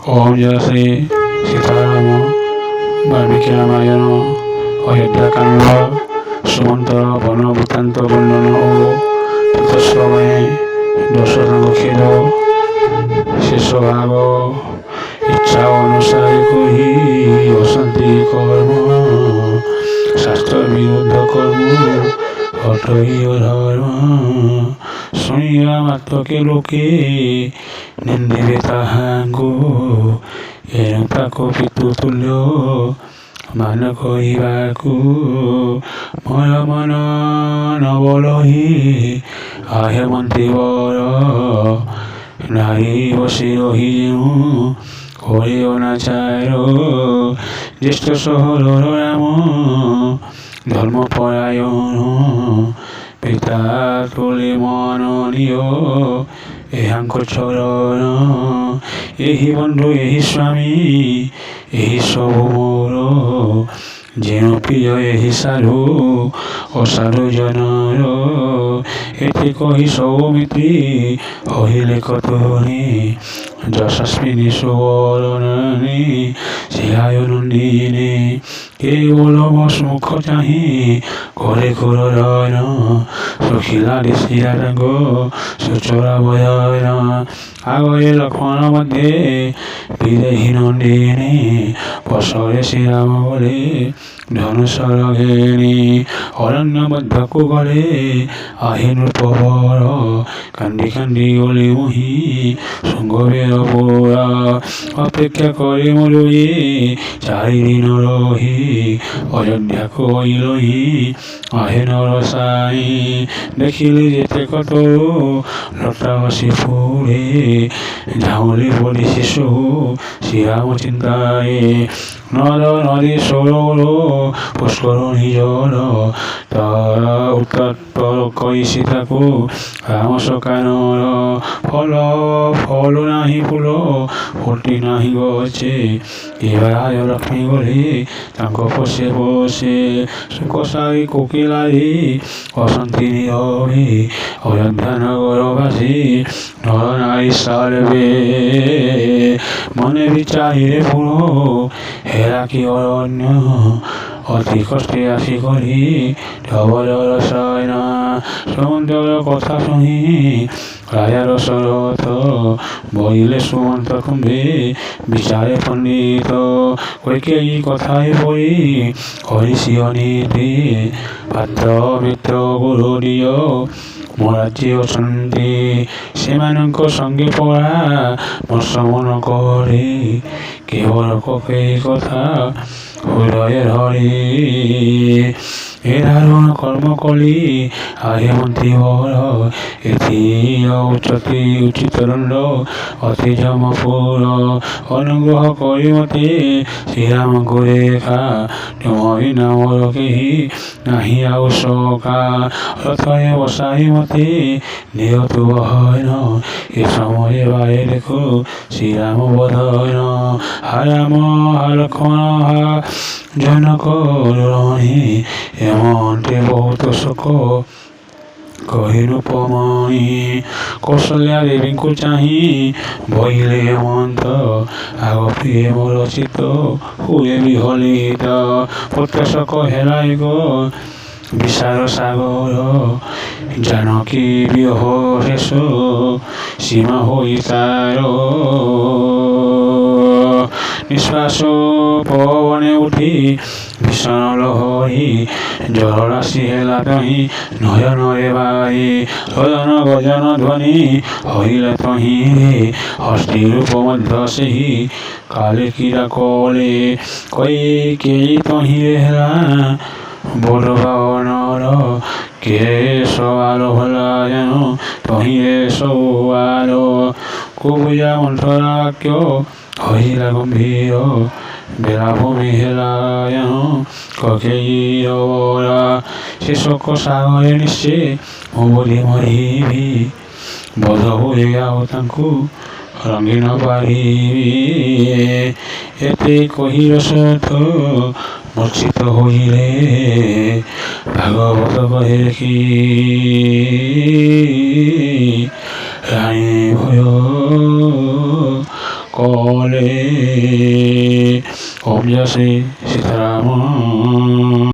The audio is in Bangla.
ओम जय श्री सीताराम वाल्मीकि रामायण अयोध्याकांड सुमंत वन वृत्तांत वर्णन ও তৎসময়ে দশরথ খেল শেষ ভাগ ইচ্ছা অনুসারে করি অশান্তি কর্ম শাস্ত্র বিরুদ্ধ কর্ম অটৈয় ধর্ম শুনিয়া মাত্রকে লোকে নিন্দিবে তাহাঙ্গু এরূপ তাকো পিতৃতুল্য মান কহিবাকু ময় মন নবলহি আহে মন্ত্রী বর নারী বসে রহি যেউ করে অনাচার জ্যেষ্ঠ শহর রাম ধর্মপরায়ণ পিতা তোলে মননীয় এহাঙ্ক চরণ এহি বন্ধু এহি স্বামী এহি সবু মোর যেন প্রিয় এহি সাধু অসাধু জনর এতে কহি সৌমিত্রী হইলে কতনি যশস্বিনী সুবরণী শিহায় নন্দিনী কেবল মুখ চাহি করে কুরন সখিলা ঋষিয়া রাঙ্গ সুচরা বয়ন আগয়ে লক্ষ্মণ মধ্যে বিদেহী নন্দিনী পশরে শ্রীরাম বলে ধনুষর ঘেনি অরণ্য মধ্যকু গলে আহিনুর পবর কান্দি কান্দি গলে মহি শৃঙ্গবের পুরা অপেক্ষা করে মরুয়ে চারিদিন রহি অযোধ্যা কইলহি আহে নরসাই দেখিলে যেতে কত লতাবাসী ফুরে ঝাউলি বলি শিশু শ্রীরাম চিন্তায় নদ নদী সরোর পুষ্করণী জল তারা উত্তর কই সীতাকু রাম সকানর ফল ফল নাহি ফুল ফুটি নাহি গছে এবার আয় লক্ষ্মী গলে তাঙ্ক পশে বসে সুকসাই কোকিলাই অশান্তি নিরবে অযোধ্যা নগরবাসী নর নারী সারবে মনে বিচারে পুরো হেরা কি অরণ্য অতি কষ্টে আসি করি ধবল রসায়ন সুমন্তর কথা শুনি রাজা দশরথ বইলে সুমন্ত কুম্ভে বিচারে পণ্ডিত কৈকেয়ী কথায় পড়ি হরিষি অনীতি পাত্র মিত্র গুরু দিয় মরাজ্যে অଛନ୍ତି ସେମାନଙ୍କ ସଙ୍ଗେ ପରା ମସମନ କରି କେବଳ କକେଇ କଥା ହୃଦୟ ଧରି ଏ ଧାରଣ କର୍ମ କଲି ଆହେ ମନ୍ତ୍ରୀ ବର ଏଥି ଉଚ୍ଚତି ଉଚିତ ଦଣ୍ଡ ଅତି ଯମପୁର ଅନୁଗ୍ରହ କରି ମତେ ଶ୍ରୀରାମଙ୍କୁ ରେଖା ତୁମ ବିନା ମୋର କେହି ନାହିଁ ଆଉ ସକା ରଥରେ ବସାଇ ମତେ ନିୟତୁ ବହନ ଏ ସମୟରେ ବାଏ ଦେଖୁ ଶ୍ରୀରାମ ବଦନ ହା ରାମ ହା ଲକ୍ଷ୍ମଣ ହା ଜନକ ରହି ଏମନ୍ତେ ବହୁତ ଶୋକ କହି ରୂପମଣି କୌଶଲ୍ୟା ଦେବୀଙ୍କୁ ଚାହିଁ ବହିଲେ ହେମନ୍ତ ଆଗ ପ୍ରିୟ ମୋର ଚିତ ହୁଏ ବିହଲିତ ପ୍ରତ୍ୟଶକ ହେଲା ଏକ ବିଶାଳ ସାଗର ଜାନକୀ ବିହ ଶେଷ ସୀମା ହୋଇ ତାର ନିଶ୍ୱାସ ପବନେ ଉଠି ଭୀଷଣ ଲହରୀ ଜଳରାଶି ହେଲା ତହିଁ ନୟନରେ ବାଇ ରୋଦନ ଗଜନ ଧ୍ୱନି ହଇଲା ତହିଁରେ ହସ୍ତି ରୂପ ମଧ୍ୟ ସେହି କାଳେ କିରା କଳେ କୈକେୟୀ ତହିଁରେ ହେଲା ବଡ଼ ବାନର କେଶ ଆଲ ଭଲା ଜାନ ତହିଁରେ ସବୁ ଆଲ କୁବୁଜା ମନ୍ଥରା ବାକ୍ୟ ହଇଲା ଗମ୍ଭୀର ବେଳାଭୂମି ହେଲା ଜାନ କକେୟୀର ବରା ଶେଷକ ସାଗରେ ନିଶ୍ଚେ ମୁଁ ବୋଲି ମରିବି ବୋଧ ହୁଏ ଆଉ ତାଙ୍କୁ ରଙ୍ଗି ନ ପାରିବି ଏତେ କହି ଦଶରଥ ମୂର୍ଚ୍ଛିତ ହୋଇଲେ ଭାଗବତ କହେ କି ରାଣୀ ଭୟ সকলে। ওম জয় শ্রী সীতারাম।